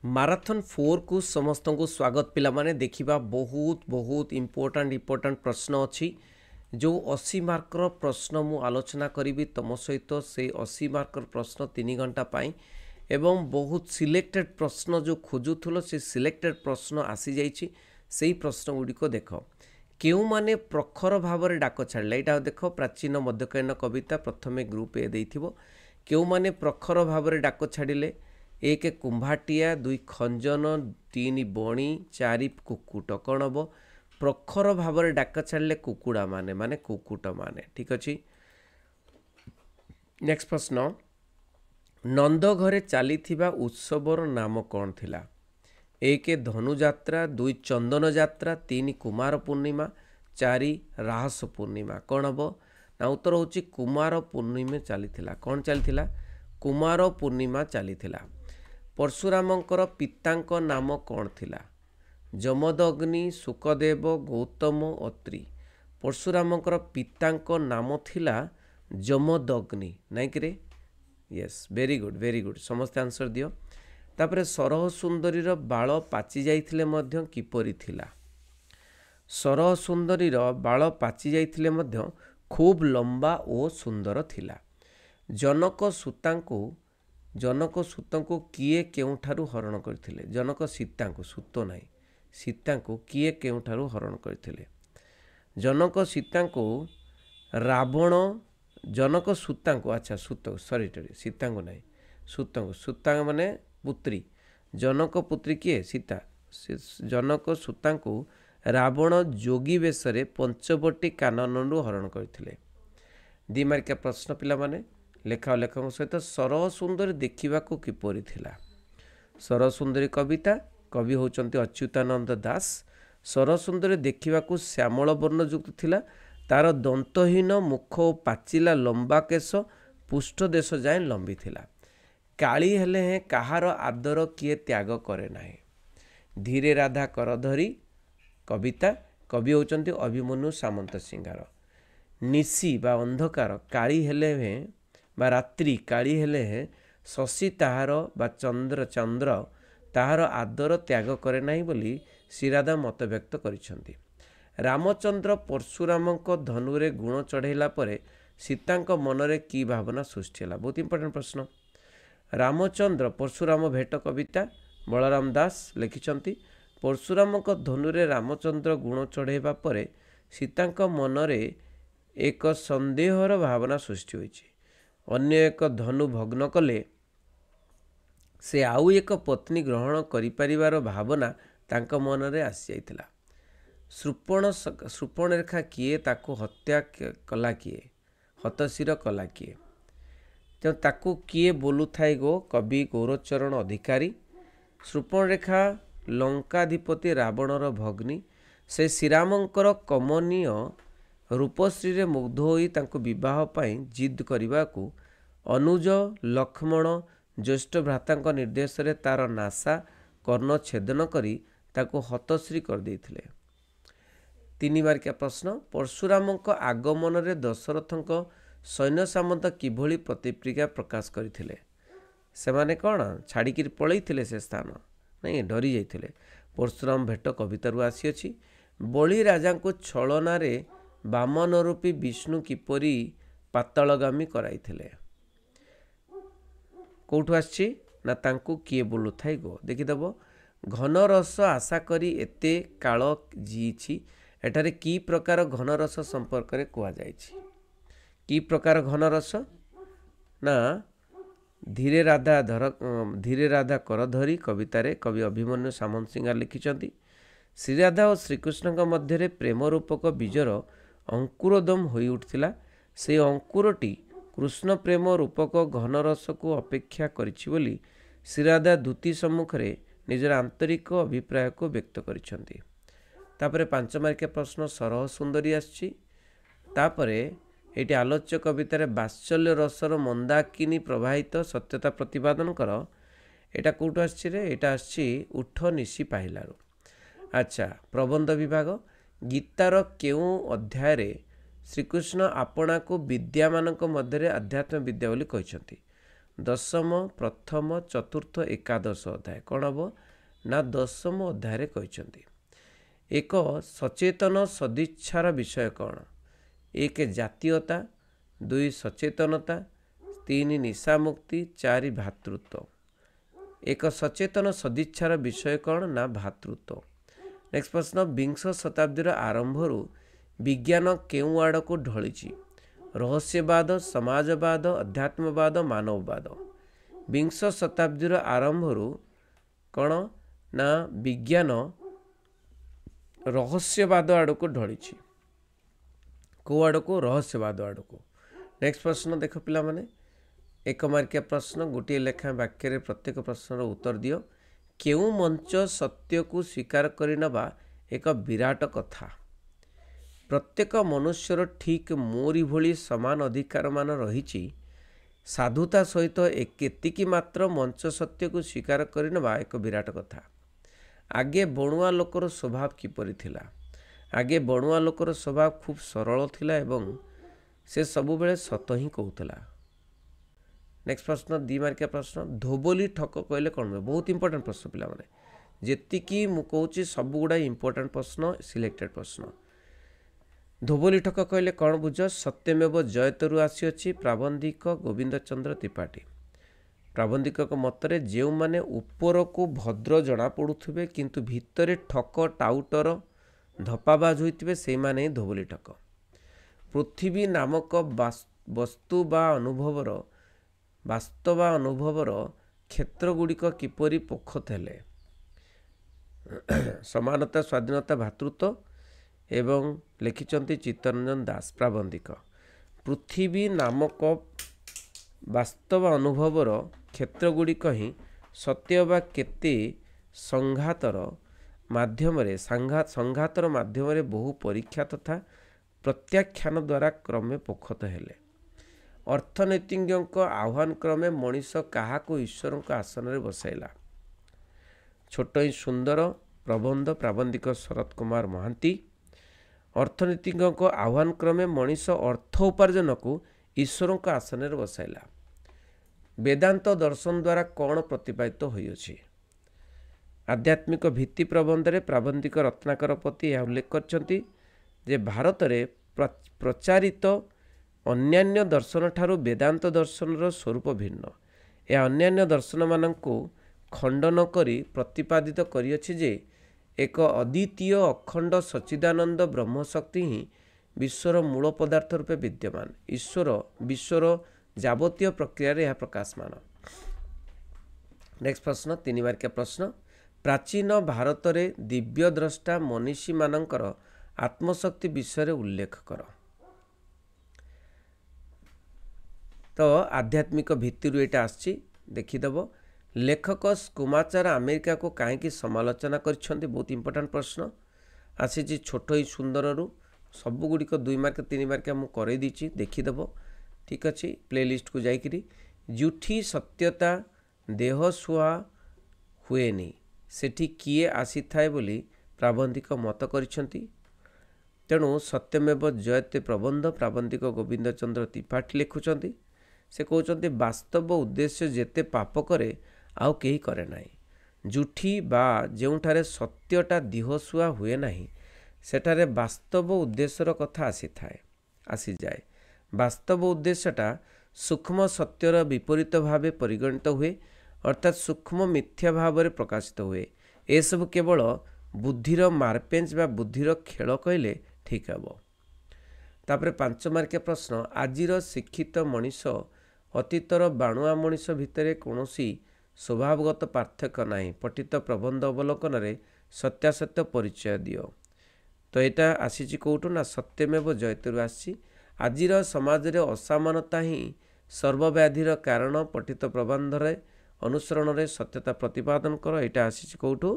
Marathon 4 को समस्त को स्वागत पिला माने देखिबा बहुत बहुत इम्पोर्टाट प्रश्न अच्छी जो 80 मार्कर प्रश्न मु आलोचना करी तुम सहित से 80 मार्कर प्रश्न 3 घंटा पाई एवं बहुत सिलेक्टेड प्रश्न जो खोजुथुलो से सिलेक्टेड प्रश्न आसी जाइछि सेही प्रश्न गुड़िक देख केउ माने प्रखर भाव में डाक छाड़े यहाँ देख प्राचीन मध्यकालीन कविता प्रथमे ग्रुप ए देइथिबो केउ माने प्रखर भाव में डाक छाड़िले 1 कुंभाटिया 2 खंजन 3 बणी 4 कुकुट कौन हम प्रखर भाव में डाक छाड़े कुकुड़ा माने माने कुकुट माने ठीक अच्छे। नेक्स्ट प्रश्न नंद घरे चली उत्सवर नाम कौन थिला 1 धनुजात्रा 2 चंदन जात्रा 3 कुमार पूर्णिमा 4 राहस पूर्णिमा कौन हम ना उत्तर हूँ कुमार पूर्णिमा चली कौन चली कुमार पूर्णिमा चली परशुरामंकर पितांक नाम कौन थिला जमदग्नि सुखदेव गौतम अत्रि परशुरामंकर पितांक नाम थिला जमदग्नि नाई कि यस वेरी गुड समस्त आंसर दियो। तापरे सरह सुंदरीर बाल पाचि जाइथिले मध्य किपरि थिला सरह सुंदरीर बाल पाचि जाइथिले मध्य खूब लंबा और सुंदर थिला जनक सूतंको किए केउठारु हरण करथिले जनक सीतांको सूत नाही सीतांको किए केउठारु हरण करथिले जनक सीतांको रावण जनक सूतांको अच्छा सूत सॉरी सीतांको नाही सूतांग माने पुत्री जनक पुत्री किए सीता जनक सूतांको रावण जोगी बेशरे पंचवटी काननरू हरण करथिले। दिमार्किया प्रश्न पिला माने लेखा लेखक सहित सरह सुंदरी देखा किपरि थिला सरह सुंदरी कविता कवि होचंती अच्युतानंद दास सरह सुंदरी देखा श्यामल वर्ण युक्त थिला तार दंतहीन मुख और पाचिला लंबा केश पुष्ट देश जाए लंबी थिला काली हेले हैं कहार आदर किए त्याग करे नाही धीरे राधा कर धरी कविता कवि होचंती अभिमन्यु सामंत सिंगार निशी बा अंधकार काली हेले हैं बा रात्रि काली हेले हैं शशि ताहार बा चंद्र चंद्र ताहार आदर त्याग करे नाही बोली श्रीराधा मत व्यक्त करिसेंती। रामचंद्र परशुरामक धनुरे गुण चढ़ेला परे सीतांक मनरे की भावना सृष्टि है बहुत इंपोर्टेंट प्रश्न। रामचंद्र परशुराम भेट कविता बलराम दास लिखिछंती परशुरामक धनुरे रामचंद्र गुण चढ़ेबा परे सीतांक मनरे एक संदेहर भावना सृष्टि होइछि अन्य एक धनु भग्न कले से आउ एक पत्नी ग्रहण करिपारिबार भावना तांक मनरे आसी जाइतिला शृपणरेखा किए ताको हत्या कला किए हतशिर कला किए तो ताको किए बोलू थाई गो कवि गौरचरण अधिकारी शृपणरेखा लंकाधिपति रावणर भग्नी से श्रीरामंकर कमनीय रूपश्री रे मुग्ध होई तांको विवाह पाई जिद करने को अनुज लक्ष्मण ज्येष्ठ भ्राता निर्देश रे तार नासा कर्ण छेदन करी ताको हतश्री कर देथिले। 3 मार्किया प्रश्न परशुरामक आगमन रे दशरथक सैन्य सामंत किभली प्रतिक्रिया प्रकाश करथिले से माने कौन छाड़िकी पलैथिले से स्थान नहीं डरी जाइथिले। परशुराम भेट कवितारू आसी बलि राजा को छलना रे वामन रूपी विष्णु किपरि पातालगामी कराइथिले कौटू आछि ना तांकु किए बोलू थाई गो देखिदेव घन रस आशा करी एते काल जीछि एठारे की प्रकार घन रस संपर्क रे कुआ जाइछि की प्रकार घन रस ना धीरे राधा कर धरी कवितारे कवि अभिमन्यु सामंत सिंगार लिखिछंती श्रीराधा और श्रीकृष्ण मध्य प्रेम रूपक बीजर अंकुरोदम होई उठथिला से अंकुरटी कृष्ण प्रेम रूपक घन रस को अपेक्षा करिछि बोली श्रीराधा दूती सम्मुख रे निजर आंतरिक अभिप्राय को व्यक्त करिछंती। तापरे 5 मार्किया प्रश्न सरह सुंदरी आछि तापरे एटी आलोच्य कवितार बात्सल्य रसर मंदाकिनी प्रवाहित सत्यता प्रतिपादन कर एटा कोटू आछि रे एटा आछि उठ निशी पाहिलारू अच्छा प्रबंध विभाग गीतार केउ अध्याय श्रीकृष्ण आपना को विद्या मानक मध्य आध्यात्म विद्या बोली कहते दशम प्रथम चतुर्थ एकादश अध्याय कौन हम ना दशम अध्याय कहते एक सचेतन सदिच्छार विषय कौन एक जातीयता दुई सचेतनता तीन निशा मुक्ति चारि भातृत्व एक सचेतन सदिच्छार विषय कौन ना भातृत्व। नेक्स्ट प्रश्न विंश शताब्दीर आरंभ विज्ञान केउं आड़ को ढली रहस्यवाद समाजवाद अध्यात्मवाद मानववाद विंश शताब्दीर आरंभ कौन ना विज्ञान रहस्यवाद आड़ को ढली कौ आड़ को रहस्यवाद आड़ को। नेक्स्ट प्रश्न देख पिला माने एक मार्किया प्रश्न गोटे लेखा वाक्य प्रत्येक प्रश्नर उत्तर दियो केउं मंच सत्य को स्वीकार करनबा एक विराट कथा प्रत्येक मनुष्यर ठीक मोरी भली समान अधिकार मान रही साधुता सहित एतिकी मात्र मंच सत्य को स्वीकार करनबा एक विराट कथा। आगे बणुआ लोकर स्वभाव किपरि थिला आगे बणुआ लोकर स्वभाव खूब सरल थिला एवं से सबु बेले सत ही कहूला। नेक्स्ट प्रश्न 2 मार्किया प्रश्न धोबोली ठक कहले कौन बहुत इंपोर्टेंट प्रश्न पिला माने जेतिकी मु कहूची सब गुड़ा इंपोर्टेंट प्रश्न सिलेक्टेड प्रश्न। धोबोली ठक कहले कौन बुझ सत्यमेव जयतरु आसी प्राबंधिक गोविंद चंद्र त्रिपाठी प्राबंधिक मतरे जो माने ऊपर को भद्र जना पड़ुथिबे किंतु भितरे ठक टाउटर धपाबाज होइतिबे से माने धोबोली ठक। पृथ्वी नामक वस्तु बा अनुभवर वास्तव अनुभवर क्षेत्र गुड़िक किपरि पोखत हेले समानता स्वाधीनता भातृत्व एवं लिखिचंती चित्तरंजन दास प्राबंधिक। पृथ्वी नामक वास्तव अनुभवर क्षेत्र गुड़िक ही सत्य बा केते संघातर माध्यम बहु परीक्षा तथा प्रत्याख्यान द्वारा क्रमे पोखत हेले अर्थनैतिज्ञ आह्वान क्रमे मनीष क्या ईश्वर आसन में बसाइला छोट ही सुंदर प्रबंध प्राबंधिक शरत कुमार महांती अर्थनीतिज्ञ आह्वान क्रमे मनीष अर्थ उपार्जन को ईश्वर आसन में बसाइला वेदांत दर्शन द्वारा कौन प्रतिपादित होइछि आध्यात्मिक भित्ति प्रबंध में प्राबंधिक रत्नाकर पति यह उल्लेख करछंती जे भारत में प्रचारित अन्यान्य दर्शन ठारू वेदांत दर्शन स्वरूप भिन्न यह अन्यान्य दर्शन मानक खंडन करी प्रतिपादित करियछि जे एक अद्वितीय अखंड सच्चिदानंद ब्रह्मशक्ति ही विश्वर मूल पदार्थ रूपे विद्यमान ईश्वर विश्वर जावतीय प्रक्रिया यह प्रकाशमान। नेक्स्ट प्रश्न 3 मार्किया प्रश्न प्राचीन भारत में दिव्य द्रष्टा मनीषी मानकर आत्मशक्ति विषय उल्लेख कर। तो आध्यात्मिक भित्तिरु एटा आछि देखिदेव लेखक स्कुमाचार अमेरिका को कहीं समालोचना करछन्ति बहुत इंपोर्टेंट प्रश्न आसी छोट ही सुंदर रु सबुगुड़िक 2 मार्क 3 मार्क मु करे दीची देखिदेव ठीक अच्छे प्लेलिस्ट को जाइकरी जुठी सत्यता देह सुहा हुएनी सेठी किए आसी थाए बोली प्राबंधिक मत करिछन्ति तेणु सत्यमेव जयते प्रबंध प्राबंधिक गोविंद चंद्र त्रिपाठी लिखुचंती से कहते वास्तव उद्देश्य जेते पाप करे आउ केही करे नाही जुठी बा जेउठारे सत्यटा दिहसुआ हुए नाही सेठारे वास्तव उद्देश्यर कथा आसी जाए वास्तव उद्देश्यटा सूक्ष्म सत्यर विपरीत भावे परिगणित हुए अर्थात सूक्ष्म मिथ्या भाव में प्रकाशित हुए ए सब केवल बुद्धिर मारपेंच बा बुद्धिर खेल कहले ठीक हे। तापर 5 मार्किया प्रश्न आजिर शिक्षित मनीष अतीतर बाणुआ मनीष भितर कौनसी स्वभावगत पार्थक्य नहीं पठित प्रबंध अवलोकन रे सत्यासत्य परिचय दियो। तो यहाँ आसी कौटू ना सत्यमेव जयतरु आसी आजिर समाज रे असामानता ही सर्वव्याधिर कारण पठित प्रबंध रे अनुसरण रे सत्यता प्रतिपादन कर यहाँ आसी कौटू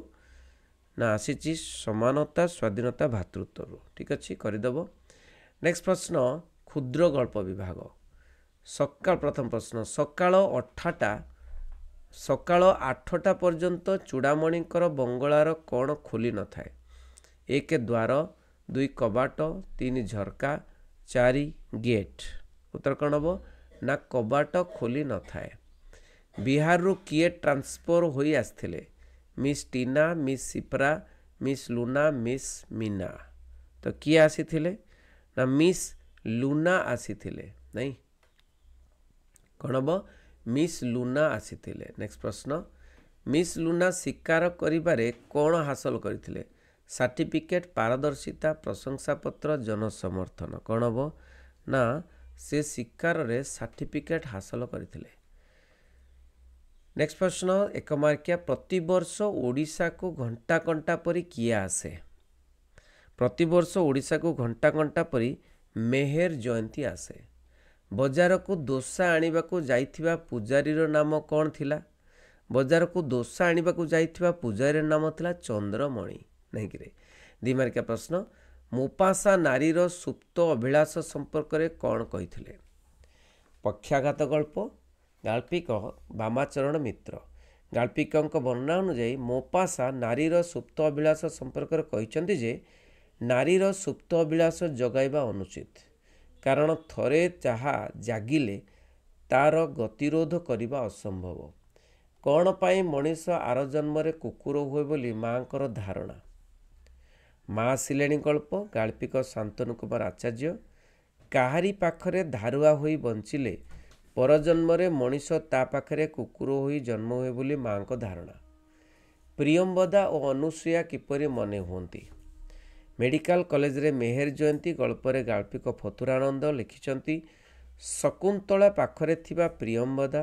ना आसी समानता स्वाधीनता भातृत्व ठीक अच्छे करदेव। नेक्स्ट प्रश्न क्षुद्र गल्प विभाग सकाल प्रथम प्रश्न सकाल 8टा पर्यंत चूड़ामणिकर बंगलार कौन खोली न थाए 1 द्वार 2 कबाट 3 झरका 4 गेट उत्तर कौन हम ना कबाट खोली न थाए बिहार किए ट्रांसफर होई आसथिले मिस टीना मिस सिप्रा मिस लुना मिस मीना तो किए आसीथिले ना मिस लुना आसीथिले नहीं कौन हम मिस लुना आसीथिले। नेक्स्ट प्रश्न मिस लुना शिकार करिबारे कौन हासिल करथिले सर्टिफिकेट पारदर्शिता प्रशंसापत्र जनसमर्थन कौन हम ना से शिकार रे सर्टिफिकेट हासिल करथिले। नेक्स्ट प्रश्न एक मार्किया प्रतिवर्ष ओडिशा को घंटा घंटा परी किए आसे प्रतिवर्ष ओडिशा को घंटा घंटा परी मेहर जयंती आसे। बजार को दोसा आनिबा को जाइथिबा पुजारीर नाम कौन थिला बजार को दोसा आनिबा को जाइथिबा पुजारीर नाम थिला चंद्रमणि नहीं कि दी मार्किया प्रश्न मोपासा नारीर सुप्त अभिलाष संपर्क रे कौन कहिथिले पक्षाघात गल्प गाल्पिक बामाचरण मित्र गाल्पिक वर्णना अनुଯାୟୀ मोपासा नारीर सुप्त अभिलाष संपर्क रे कहिसंती जे नारीर सुप्त अभिलाष जगाइबा अनुचित कारण थरे चाहा जागिले तार गतिरोध करने असंभव कौन पाई मनीष आर जन्म कुकुर हुए बोली माँकर धारणा माँ आसिलेणी गल्प गाल्पिक शांतनु कुमार आचार्य काहारी पाखरे धारुआ होई बंचिले परजन्म मनीष ता पाखरे कुकुर होई जन्म हुए बोली माँ को धारणा प्रियंवदा और अनुसुया किपरि मने हुंती मेडिकल कॉलेज रे मेहर जयंती गल्परे गाल्पिक फतुरानंद लिखिछंती शकुंतला पाखरे थिबा प्रियंवदा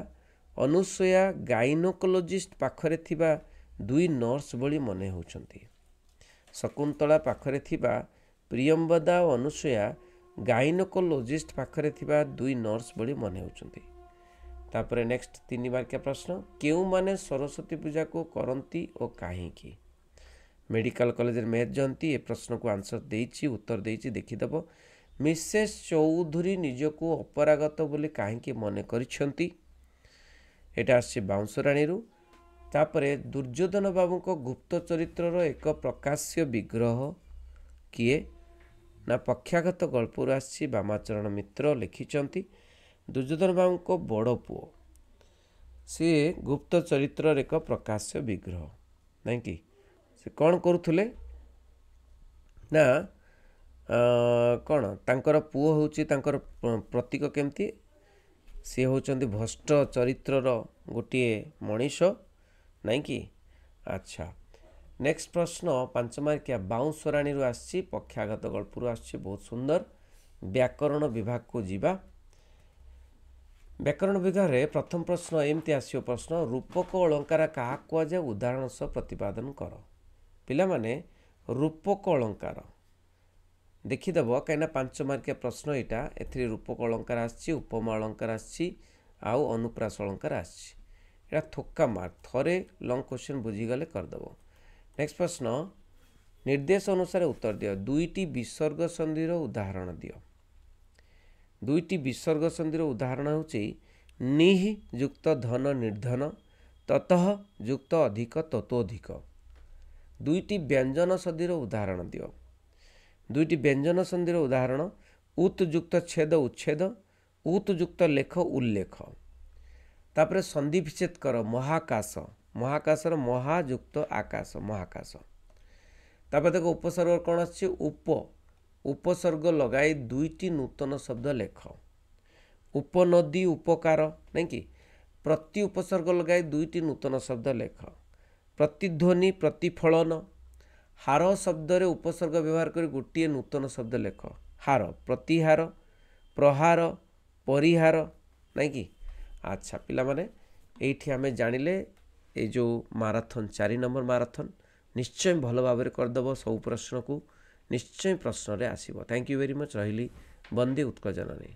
अनुसुया गाइनोकोलोजिस्ट पाखरे थिबा दुई नर्स भली मने होउछंती शकुंतला पाखरे थिबा प्रियंवदा और अनुसुया गाइनोकोलोजिस्ट पाखरे थिबा दुई नर्स भली मने होउछंती। तापरे नेक्स्ट 3 मार्किया प्रश्न केउ माने सरस्वती पूजा को करंती और काहेकि मेडिकल कॉलेज मेहर जयंती ए प्रश्न को आंसर देइछि उत्तर देइछि देखिदेव मिसेस चौधुरी निजको अपरागत बोली काहेकि मने करिछंती एटा आछि बाउंसराणी रु। तापरे दुर्योधन बाबू को गुप्त चरित्रर एक प्रकाश्य विग्रह किए ना पक्षाघात गल्पर आछि बामाचरण मित्र लिखिछंती दुर्योधन बाबू को बड़ पुओ सी गुप्त चरित्रर एक प्रकाश्य विग्रह नहीं कि से कौन करुले ना कौन तांकर पुओ होची तांकर प्रतीक केमती सी होचंदी भ्रष्ट चरित्रर गोटे मनीष नहीं कि अच्छा। नेक्स्ट प्रश्न 5 मार्किया बाउंसराणी आसी पक्षाघात गल्पर आसी बहुत सुंदर व्याकरण विभाग को जीवा व्याकरण विभाग रे प्रथम प्रश्न एमती आसियो प्रश्न रूपक अलंकार क्या कहुए उदाहरण सह प्रतिपादन कर पिला माने रूपक अलंकार देखिदेव कहीं 5 मार्किया प्रश्न यहाँ ए रूपक अलंकार आसी उपमा अलंकार आसी आउ अनुप्रास अलंकार आसी थोका मार्क थरे लंग क्वेश्चन बुझीगले करदेव। नेक्स्ट प्रश्न निर्देश अनुसार उत्तर दियो दुईटी विसर्ग संधि उदाहरण दियो दुईटी विसर्ग संधि उदाहरण होची निहि युक्त धन निर्धन ततः युक्त अधिक ततोधिक दुईटी व्यंजन संधि उदाहरण दियो दुईटी व्यंजन संधि उदाहरण उत युक्त छेद उच्छेद उत युक्त लेख उल्लेख तापरे संधि विच्छेद कर महाकाश महाकाशर महायुक्त आकाश महाकाश तापर देखो उपसर्ग कौन आछि उप उपसर्ग लगाई दुईटी नूतन शब्द लेख उपनदी उपकार नहीं कि प्रति उपसर्ग लगाई दुईटी नूतन शब्द लेख प्रतिध्वनि प्रतिफलन हार शब्द रे उपसर्ग व्यवहार कर गोटे नूतन शब्द लेख हार प्रतिहार प्रहार परिहार नहीं कि अच्छा पिला माने एठी हमें जानिले ए जो माराथन 4 नंबर माराथन निश्चय भल भाव करदेव सब प्रश्न को निश्चय प्रश्न रे आसीबो। थैंक यू वेरी मच रही वंदे उत्कल जननी।